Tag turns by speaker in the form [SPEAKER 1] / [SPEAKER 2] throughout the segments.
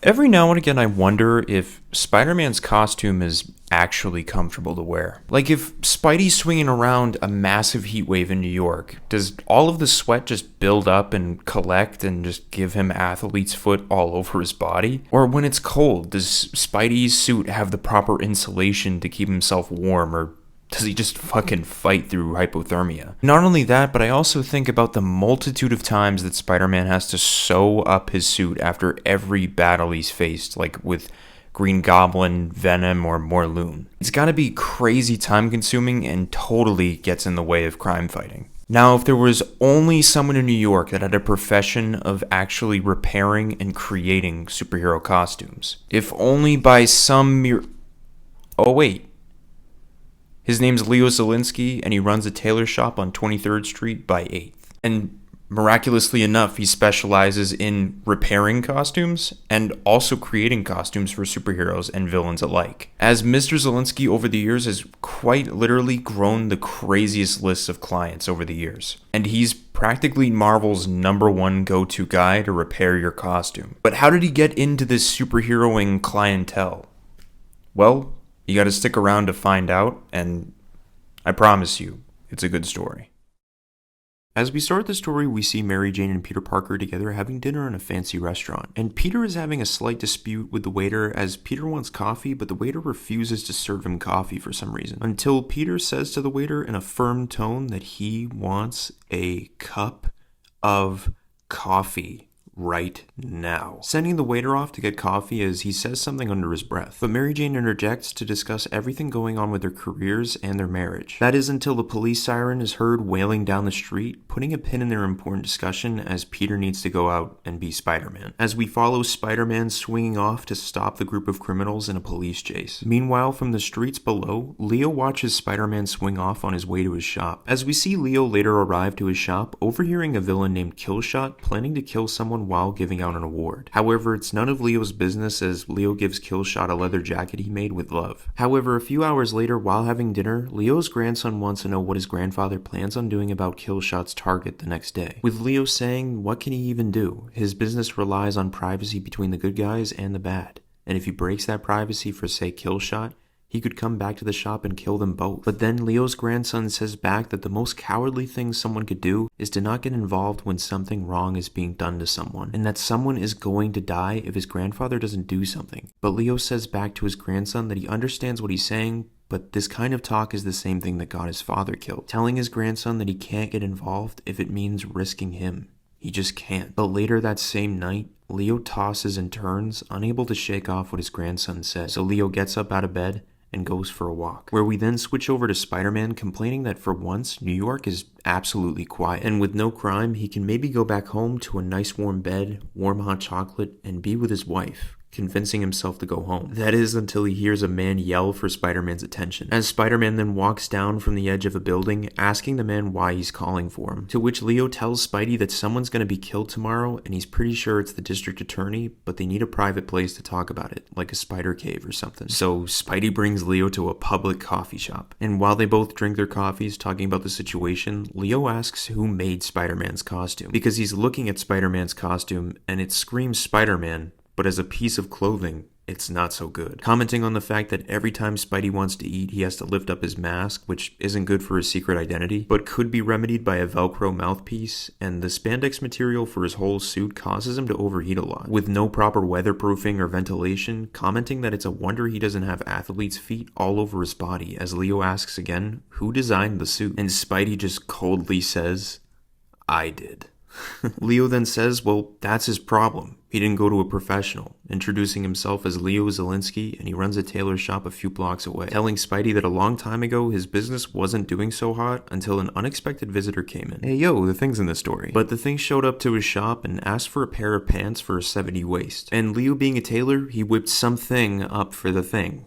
[SPEAKER 1] Every now and again, I wonder if Spider-Man's costume is actually comfortable to wear. Like, if Spidey's swinging around a massive heat wave in New York, does all of the sweat just build up and collect and just give him athlete's foot all over his body? Or when it's cold, does Spidey's suit have the proper insulation to keep himself warm, or does he just fucking fight through hypothermia? Not only that, but I also think about the multitude of times that Spider-Man has to sew up his suit after every battle he's faced, like with Green Goblin, Venom, or Morlun. It's gotta be crazy time consuming and totally gets in the way of crime fighting. Now, if there was only someone in New York that had a profession of actually repairing and creating superhero costumes. If only by some Oh wait. His name's Leo Zielinski, and he runs a tailor shop on 23rd Street by 8th. And miraculously enough, he specializes in repairing costumes and also creating costumes for superheroes and villains alike. As Mr. Zielinski over the years has quite literally grown the craziest lists of clients over the years. And he's practically Marvel's #1 go-to guy to repair your costume. But how did he get into this superheroing clientele? Well, you gotta stick around to find out, and I promise you, it's a good story. As we start the story, we see Mary Jane and Peter Parker together having dinner in a fancy restaurant. And Peter is having a slight dispute with the waiter as Peter wants coffee, but the waiter refuses to serve him coffee for some reason. Until Peter says to the waiter in a firm tone that he wants a cup of coffee right now, sending the waiter off to get coffee as he says something under his breath. But Mary Jane interjects to discuss everything going on with their careers and their marriage. That is until the police siren is heard wailing down the street, putting a pin in their important discussion as Peter needs to go out and be Spider-Man. As we follow Spider-Man swinging off to stop the group of criminals in a police chase. Meanwhile, from the streets below, Leo watches Spider-Man swing off on his way to his shop. As we see Leo later arrive to his shop, overhearing a villain named Killshot planning to kill someone while giving out an award. However, it's none of Leo's business as Leo gives Killshot a leather jacket he made with love. However, a few hours later, while having dinner, Leo's grandson wants to know what his grandfather plans on doing about Killshot's target the next day. With Leo saying, what can he even do? His business relies on privacy between the good guys and the bad. And if he breaks that privacy for, say, Killshot, he could come back to the shop and kill them both. But then Leo's grandson says back that the most cowardly thing someone could do is to not get involved when something wrong is being done to someone, and that someone is going to die if his grandfather doesn't do something. But Leo says back to his grandson that he understands what he's saying, but this kind of talk is the same thing that got his father killed, telling his grandson that he can't get involved if it means risking him. He just can't. But later that same night, Leo tosses and turns, unable to shake off what his grandson says. So Leo gets up out of bed and goes for a walk, where we then switch over to Spider-Man complaining that for once, New York is absolutely quiet, and with no crime, he can maybe go back home to a nice warm bed, warm hot chocolate, and be with his wife, convincing himself to go home. That is until he hears a man yell for Spider-Man's attention, as Spider-Man then walks down from the edge of a building, asking the man why he's calling for him, to which Leo tells Spidey that someone's going to be killed tomorrow, and he's pretty sure it's the district attorney, but they need a private place to talk about it, like a spider cave or something. So Spidey brings Leo to a public coffee shop, and while they both drink their coffees talking about the situation, Leo asks who made Spider-Man's costume, because he's looking at Spider-Man's costume, and it screams Spider-Man, but as a piece of clothing, it's not so good. Commenting on the fact that every time Spidey wants to eat, he has to lift up his mask, which isn't good for his secret identity, but could be remedied by a Velcro mouthpiece, and the spandex material for his whole suit causes him to overheat a lot, with no proper weatherproofing or ventilation, commenting that it's a wonder he doesn't have athlete's feet all over his body, as Leo asks again, who designed the suit? And Spidey just coldly says, I did. Leo then says, well, that's his problem. He didn't go to a professional, introducing himself as Leo Zielinski, and he runs a tailor shop a few blocks away, telling Spidey that a long time ago his business wasn't doing so hot until an unexpected visitor came in. Hey yo, the thing's in the story. But the thing showed up to his shop and asked for a pair of pants for a 70 waist. And Leo being a tailor, he whipped something up for the thing.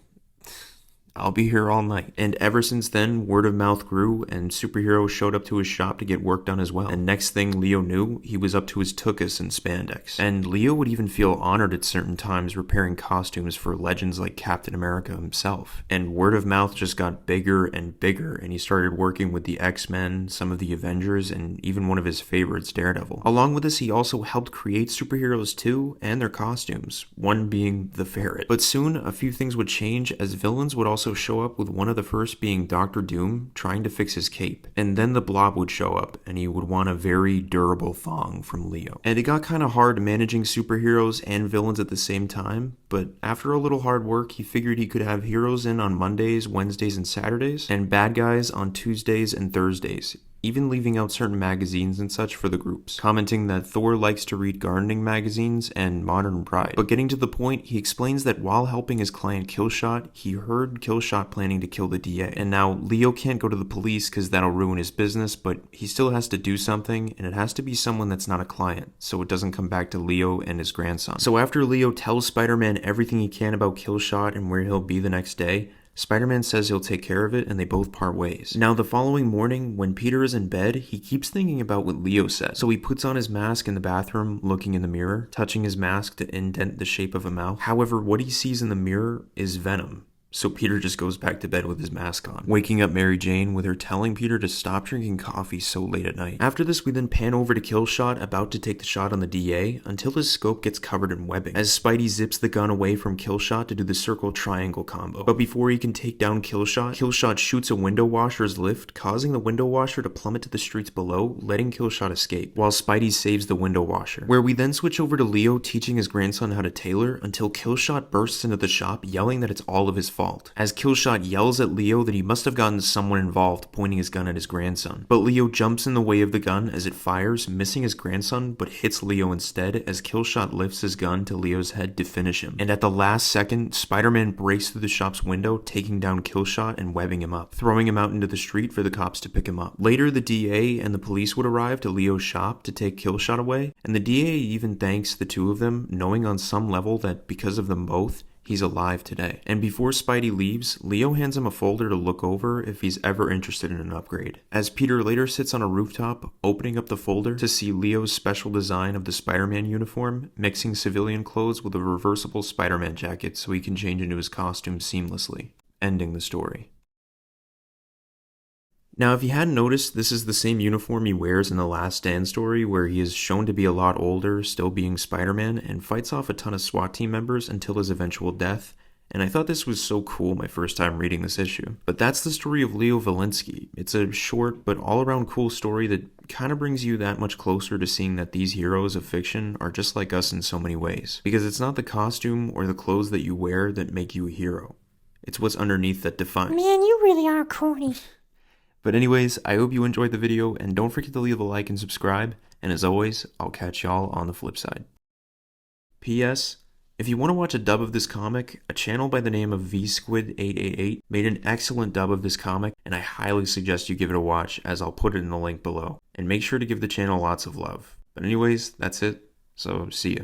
[SPEAKER 1] I'll be here all night. And ever since then, word of mouth grew, and superheroes showed up to his shop to get work done as well. And next thing Leo knew, he was up to his tuchus in spandex. And Leo would even feel honored at certain times repairing costumes for legends like Captain America himself. And word of mouth just got bigger and bigger, and he started working with the X-Men, some of the Avengers, and even one of his favorites, Daredevil. Along with this, he also helped create superheroes too, and their costumes, one being the Ferret. But soon, a few things would change, as villains would also show up, with one of the first being Doctor Doom trying to fix his cape. And then the Blob would show up, and he would want a very durable thong from Leo. And it got kind of hard managing superheroes and villains at the same time, but after a little hard work, he figured he could have heroes in on Mondays, Wednesdays, and Saturdays, and bad guys on Tuesdays and Thursdays, even leaving out certain magazines and such for the groups, commenting that Thor likes to read gardening magazines and Modern Pride. But getting to the point, he explains that while helping his client Killshot, he heard Killshot planning to kill the DA. And now Leo can't go to the police because that'll ruin his business, but he still has to do something, and it has to be someone that's not a client, so it doesn't come back to Leo and his grandson. So after Leo tells Spider-Man everything he can about Killshot and where he'll be the next day, Spider-Man says he'll take care of it, and they both part ways. Now, the following morning, when Peter is in bed, he keeps thinking about what Leo said. So he puts on his mask in the bathroom, looking in the mirror, touching his mask to indent the shape of a mouth. However, what he sees in the mirror is venom. So Peter just goes back to bed with his mask on, waking up Mary Jane with her telling Peter to stop drinking coffee so late at night. After this, we then pan over to Killshot, about to take the shot on the DA, until his scope gets covered in webbing, as Spidey zips the gun away from Killshot to do the circle triangle combo. But before he can take down Killshot, Killshot shoots a window washer's lift, causing the window washer to plummet to the streets below, letting Killshot escape, while Spidey saves the window washer. Where we then switch over to Leo teaching his grandson how to tailor, until Killshot bursts into the shop, yelling that it's all of his fault. As Killshot yells at Leo that he must have gotten someone involved, pointing his gun at his grandson. But Leo jumps in the way of the gun as it fires, missing his grandson, but hits Leo instead, as Killshot lifts his gun to Leo's head to finish him. And at the last second, Spider-Man breaks through the shop's window, taking down Killshot and webbing him up, throwing him out into the street for the cops to pick him up. Later, the DA and the police would arrive to Leo's shop to take Killshot away, and the DA even thanks the two of them, knowing on some level that because of them both, he's alive today. And before Spidey leaves, Leo hands him a folder to look over if he's ever interested in an upgrade. As Peter later sits on a rooftop, opening up the folder to see Leo's special design of the Spider-Man uniform, mixing civilian clothes with a reversible Spider-Man jacket so he can change into his costume seamlessly, ending the story. Now, if you hadn't noticed, this is the same uniform he wears in the Last Stand story, where he is shown to be a lot older, still being Spider-Man, and fights off a ton of SWAT team members until his eventual death, and I thought this was so cool my first time reading this issue. But that's the story of Leo Valinsky. It's a short but all-around cool story that kind of brings you that much closer to seeing that these heroes of fiction are just like us in so many ways. Because it's not the costume or the clothes that you wear that make you a hero. It's what's underneath that defines.
[SPEAKER 2] Man, you really are corny.
[SPEAKER 1] But anyways, I hope you enjoyed the video, and don't forget to leave a like and subscribe, and as always, I'll catch y'all on the flip side. P.S. If you want to watch a dub of this comic, a channel by the name of VSquid888 made an excellent dub of this comic, and I highly suggest you give it a watch, as I'll put it in the link below. And make sure to give the channel lots of love. But anyways, that's it, so see ya.